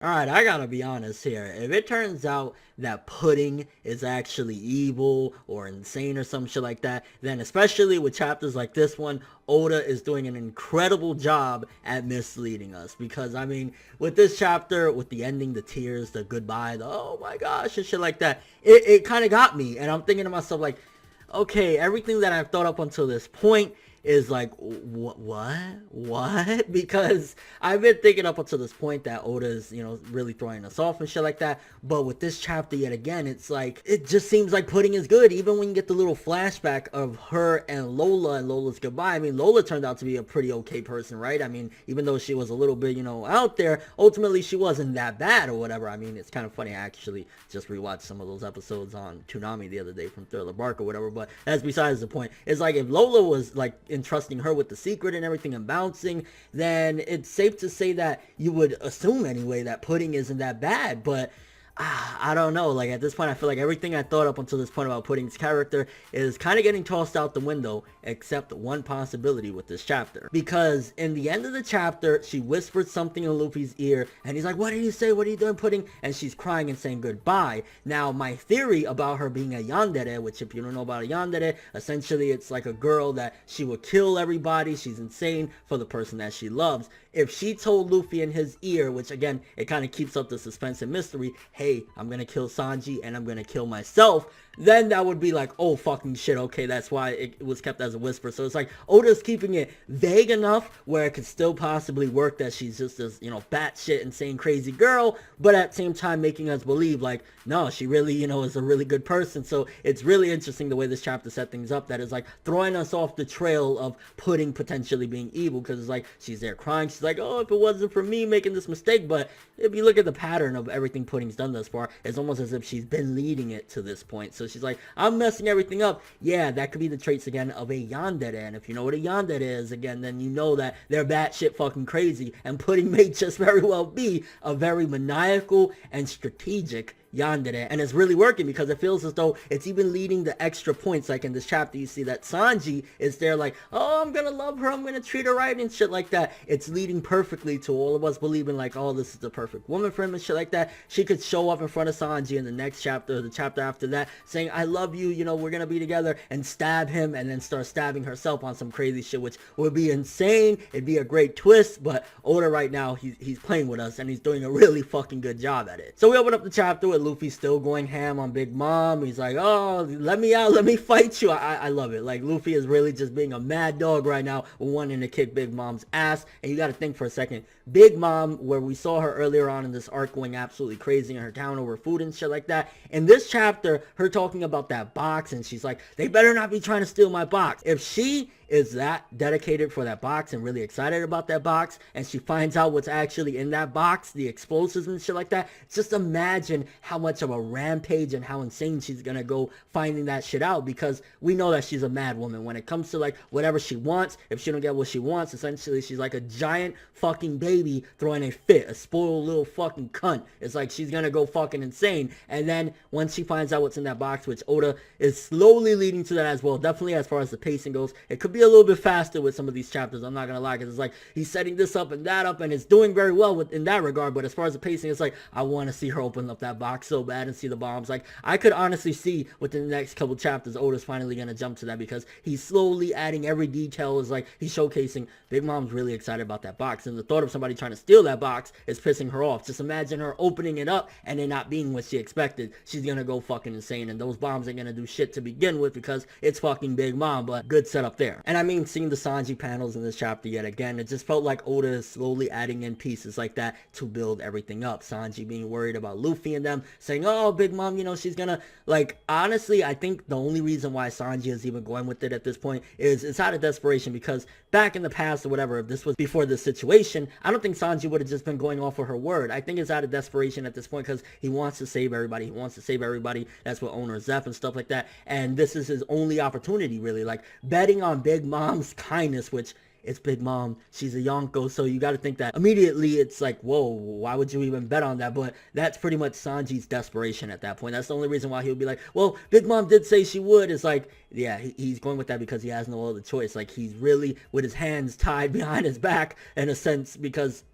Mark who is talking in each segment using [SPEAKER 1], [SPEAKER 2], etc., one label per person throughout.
[SPEAKER 1] Alright, I gotta be honest here. If it turns out that Pudding is actually evil or insane or some shit like that, then especially with chapters like this one, Oda is doing an incredible job at misleading us. Because, I mean, with this chapter, with the ending, the tears, the goodbye, the oh my gosh, and shit like that, it kind of got me. And I'm thinking to myself, like, okay, everything that I've thought up until this point is like, what? Because I've been thinking up until this point that Oda's, really throwing us off and shit like that. But with this chapter yet again, it's like, it just seems like Pudding is good. Even when you get the little flashback of her and Lola's goodbye. I mean, Lola turned out to be a pretty okay person, right? I mean, even though she was a little bit, out there, ultimately she wasn't that bad or whatever. I mean, it's kind of funny. I actually just rewatched some of those episodes on Toonami the other day from Thriller Bark or whatever, but that's besides the point. It's like if Lola was like entrusting her with the secret and everything and bouncing, then it's safe to say that you would assume anyway that Pudding isn't that bad. But I don't know. Like at this point, I feel like everything I thought up until this point about Pudding's character is kind of getting tossed out the window, except one possibility with this chapter. Because in the end of the chapter, she whispered something in Luffy's ear, and he's like, "What did you say? What are you doing, Pudding?" And she's crying and saying goodbye. Now, my theory about her being a yandere, which if you don't know about a yandere, essentially it's like a girl that she will kill everybody. She's insane for the person that she loves. If she told Luffy in his ear, which again, it kind of keeps up the suspense and mystery, hey, I'm gonna kill Sanji and I'm gonna kill myself, then that would be like, oh fucking shit, okay, that's why it was kept as a whisper. So it's like Oda's keeping it vague enough where it could still possibly work that she's just this, batshit insane crazy girl, but at the same time making us believe like, no, she really, is a really good person. So it's really interesting the way this chapter set things up, that is like throwing us off the trail of Pudding potentially being evil, because it's like she's there crying, she's like, oh, if it wasn't for me making this mistake. But if you look at the pattern of everything Pudding's done thus far, it's almost as if she's been leading it to this point. So she's like, I'm messing everything up. Yeah, that could be the traits again of a yandere. And if you know what a yandere is, again, then you know that they're batshit fucking crazy. And Pudding may just very well be a very maniacal and strategic yandere, and it's really working because it feels as though it's even leading the extra points. Like in this chapter, you see that Sanji is there like, oh, I'm gonna love her, I'm gonna treat her right and shit like that. It's leading perfectly to all of us believing like, oh, this is the perfect woman for him and shit like that. She could show up in front of Sanji in the next chapter or the chapter after that saying, I love you, we're gonna be together, and stab him and then start stabbing herself on some crazy shit, which would be insane. It'd be a great twist. But Oda right now, he's playing with us and he's doing a really fucking good job at it. So we open up the chapter with Luffy still going ham on Big Mom. He's like, oh, let me out, let me fight you. I love it. Like Luffy is really just being a mad dog right now, wanting to kick Big Mom's ass. And you got to think for a second, Big Mom, where we saw her earlier on in this arc going absolutely crazy in her town over food and shit like that, in this chapter, her talking about that box, and she's like, they better not be trying to steal my box. If she is that dedicated for that box and really excited about that box, and she finds out what's actually in that box, the explosives and shit like that, just imagine how much of a rampage and how insane she's gonna go finding that shit out, because we know that she's a mad woman when it comes to like whatever she wants. If she don't get what she wants, essentially she's like a giant fucking baby throwing a fit, a spoiled little fucking cunt. It's like she's gonna go fucking insane. And then once she finds out what's in that box, which Oda is slowly leading to that as well, definitely as far as the pacing goes, it could be a little bit faster with some of these chapters, I'm not gonna lie, because it's like he's setting this up and that up, and it's doing very well in that regard. But as far as the pacing, it's like I want to see her open up that box so bad and see the bombs. Like I could honestly see within the next couple chapters, Oda's finally gonna jump to that, because he's slowly adding every detail. Is like he's showcasing Big Mom's really excited about that box, and the thought of somebody trying to steal that box is pissing her off. Just imagine her opening it up and it not being what she expected. She's gonna go fucking insane, and those bombs ain't gonna do shit to begin with because it's fucking Big Mom. But good setup there. And I mean, seeing the Sanji panels in this chapter yet again, it just felt like Oda is slowly adding in pieces like that to build everything up. Sanji being worried about Luffy and them, saying, oh, Big Mom, she's gonna, like, honestly, I think the only reason why Sanji is even going with it at this point is it's out of desperation, because back in the past or whatever, if this was before this situation, I don't think Sanji would have just been going off of her word. I think it's out of desperation at this point because he wants to save everybody. He wants to save everybody. That's what Owner Zeph and stuff like that. And this is his only opportunity, really. Like, betting on Big Mom's kindness, which it's Big Mom, she's a Yonko, so you got to think that immediately it's like, whoa, why would you even bet on that? But that's pretty much Sanji's desperation at that point. That's the only reason why he'll be like, well, Big Mom did say she would. It's like, yeah, he's going with that because he has no other choice. Like, he's really with his hands tied behind his back in a sense, because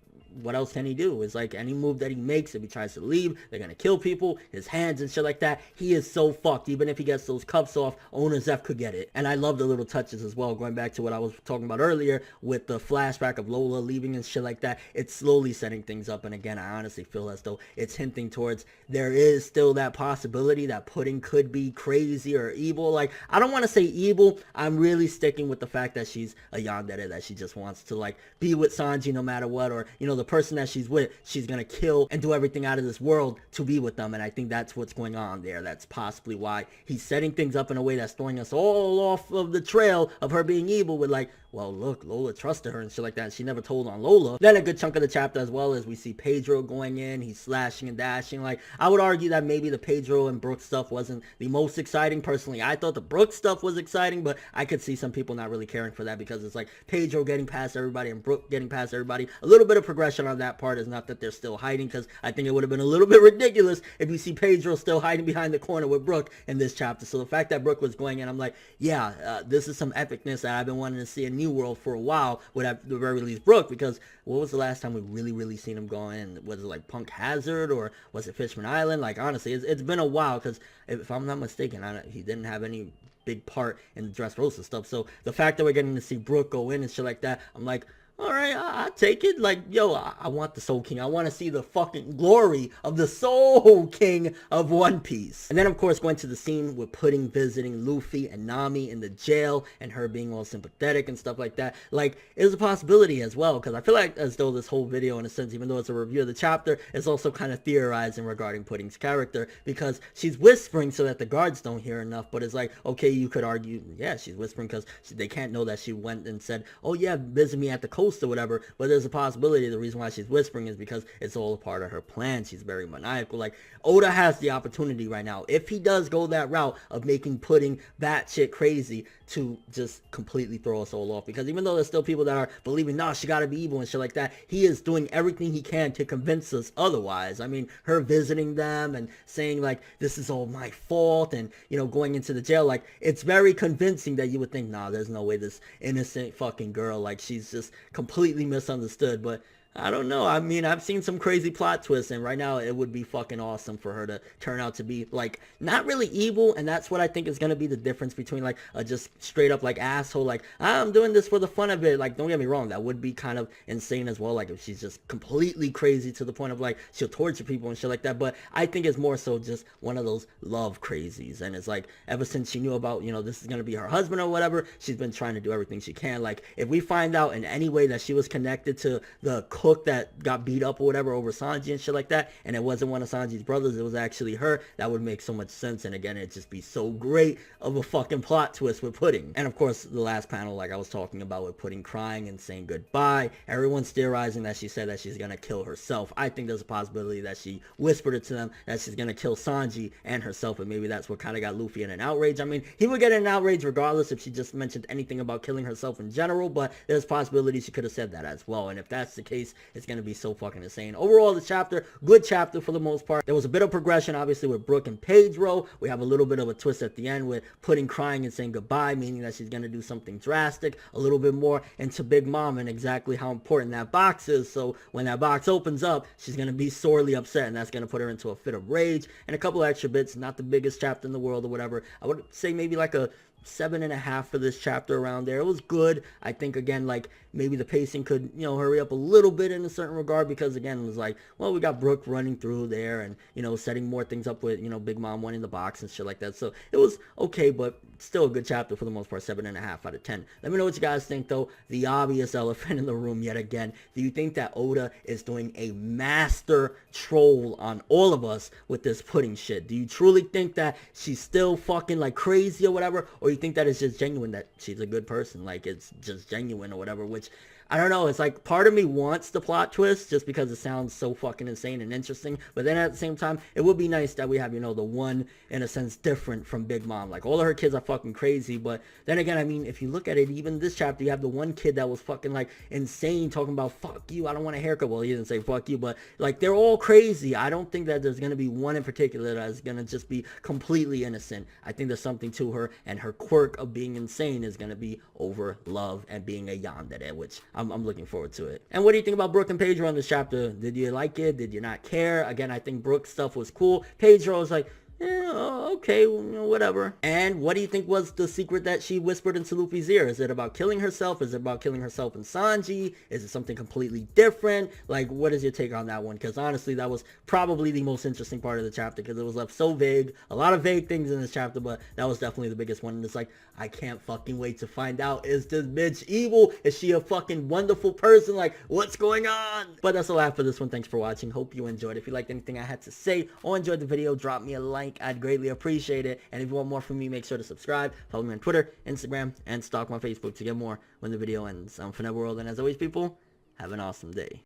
[SPEAKER 1] what else can he do? It's like any move that he makes, if he tries to leave, they're gonna kill people, his hands and shit like that. He is so fucked. Even if he gets those cuffs off, Owner Zeph could get it. And I love the little touches as well, going back to what I was talking about earlier with the flashback of Lola leaving and shit like that. It's slowly setting things up, and again, I honestly feel as though it's hinting towards there is still that possibility that Pudding could be crazy or evil. Like, I don't want to say evil. I'm really sticking with the fact that she's a yandere, that she just wants to like be with Sanji no matter what, or the person that she's with, she's gonna kill and do everything out of this world to be with them. And I think that's what's going on there. That's possibly why he's setting things up in a way that's throwing us all off of the trail of her being evil, with like, well, look, Lola trusted her and shit like that. She never told on Lola. Then a good chunk of the chapter as well as we see Pedro going in. He's slashing and dashing. Like, I would argue that maybe the Pedro and Brook stuff wasn't the most exciting. Personally, I thought the Brook stuff was exciting, but I could see some people not really caring for that, because it's like Pedro getting past everybody and Brook getting past everybody. A little bit of progression on that part is not that they're still hiding, because I think it would have been a little bit ridiculous if you see Pedro still hiding behind the corner with Brook in this chapter. So the fact that Brook was going in, I'm like, yeah, this is some epicness that I've been wanting to see in New World for a while, with at the very least Brook, because what was the last time we really seen him go in? Was it like Punk Hazard, or was it Fishman Island? Like, honestly, it's been a while, because if I'm not mistaken, he didn't have any big part in the Dressrosa stuff. So the fact that we're getting to see Brook go in and shit like that, I'm like, all right, I take it. Like, yo, I want the Soul King. I want to see the fucking glory of the Soul King of One Piece. And then, of course, going to the scene with Pudding visiting Luffy and Nami in the jail, and her being all sympathetic and stuff like that. Like, it's a possibility as well, because I feel like as though this whole video, in a sense, even though it's a review of the chapter, is also kind of theorizing regarding Pudding's character, because she's whispering so that the guards don't hear enough. But it's like, okay, you could argue, yeah, she's whispering because they can't know that she went and said, oh yeah, visit me at the coast or whatever. But there's a possibility the reason why she's whispering is because it's all a part of her plan. She's very maniacal. Like, Oda has the opportunity right now, if he does go that route of making Pudding batshit crazy, to just completely throw us all off. Because even though there's still people that are believing, nah, she gotta be evil and shit like that, he is doing everything he can to convince us otherwise. I mean, her visiting them and saying like, this is all my fault, and going into the jail, like, it's very convincing that you would think, nah, there's no way this innocent fucking girl, like, she's just completely misunderstood. But I don't know. I mean, I've seen some crazy plot twists, and right now it would be fucking awesome for her to turn out to be, like, not really evil, and that's what I think is going to be the difference between, like, a just straight up, like, asshole, like, I'm doing this for the fun of it. Like, don't get me wrong, that would be kind of insane as well, like, if she's just completely crazy to the point of, like, she'll torture people and shit like that. But I think it's more so just one of those love crazies, and it's like, ever since she knew about, this is going to be her husband or whatever, she's been trying to do everything she can. Like, if we find out in any way that she was connected to the cook that got beat up or whatever over Sanji and shit like that, and it wasn't one of Sanji's brothers, it was actually her, that would make so much sense. And again, it'd just be so great of a fucking plot twist with Pudding. And of course, the last panel, like I was talking about, with Pudding crying and saying goodbye, everyone's theorizing that she said that she's gonna kill herself. I think there's a possibility that she whispered it to them, that she's gonna kill Sanji and herself, and maybe that's what kind of got Luffy in an outrage. I mean, he would get in an outrage regardless if she just mentioned anything about killing herself in general, but there's possibility she could have said that as well. And if that's the case, it's gonna be so fucking insane. Overall, the chapter, good chapter for the most part. There was a bit of progression, obviously, with Brook and Pedro. We have a little bit of a twist at the end with Pudding crying and saying goodbye, meaning that she's gonna do something drastic. A little bit more into Big Mom and exactly how important that box is. So when that box opens up, she's gonna be sorely upset, and that's gonna put her into a fit of rage. And a couple of extra bits, not the biggest chapter in the world or whatever. I would say maybe like a 7.5 for this chapter, around there. It was good. I think, again, like, maybe the pacing could, hurry up a little bit in a certain regard, because, again, it was like, well, we got Brook running through there and, setting more things up with, Big Mom winning the box and shit like that. So it was okay, but still a good chapter for the most part. 7.5 out of 10. Let me know what you guys think, though. The obvious elephant in the room yet again. Do you think that Oda is doing a master troll on all of us with this Pudding shit? Do you truly think that she's still fucking, like, crazy or whatever? Or you think that it's just genuine, that she's a good person, like, it's just genuine or whatever? Which, I don't know, it's like, part of me wants the plot twist just because it sounds so fucking insane and interesting, but then at the same time, it would be nice that we have, the one, in a sense, different from Big Mom. Like, all of her kids are fucking crazy, but then again, I mean, if you look at it, even this chapter, you have the one kid that was fucking, like, insane, talking about, fuck you, I don't want a haircut. Well, he didn't say fuck you, but, like, they're all crazy. I don't think that there's gonna be one in particular that is gonna just be completely innocent. I think there's something to her, and her quirk of being insane is gonna be over love and being a yandere, which I'm looking forward to it. And what do you think about Brook and Pedro in this chapter? Did you like it? Did you not care? Again, I think Brook's stuff was cool. Pedro was like, yeah, okay, whatever. And what do you think was the secret that she whispered into Luffy's ear? Is it about killing herself? Is it about killing herself and Sanji? Is it something completely different? Like, what is your take on that one? Because honestly, that was probably the most interesting part of the chapter, because it was left so vague. A lot of vague things in this chapter, but that was definitely the biggest one. And it's like, I can't fucking wait to find out. Is this bitch evil? Is she a fucking wonderful person? Like, what's going on? But that's all I have for this one. Thanks for watching. Hope you enjoyed. If you liked anything I had to say or enjoyed the video, drop me a like. I'd greatly appreciate it. And if you want more from me, make sure to subscribe. Follow me on Twitter, Instagram, and stalk my Facebook to get more when the video ends. I'm ForneverWorld, and as always, people, have an awesome day.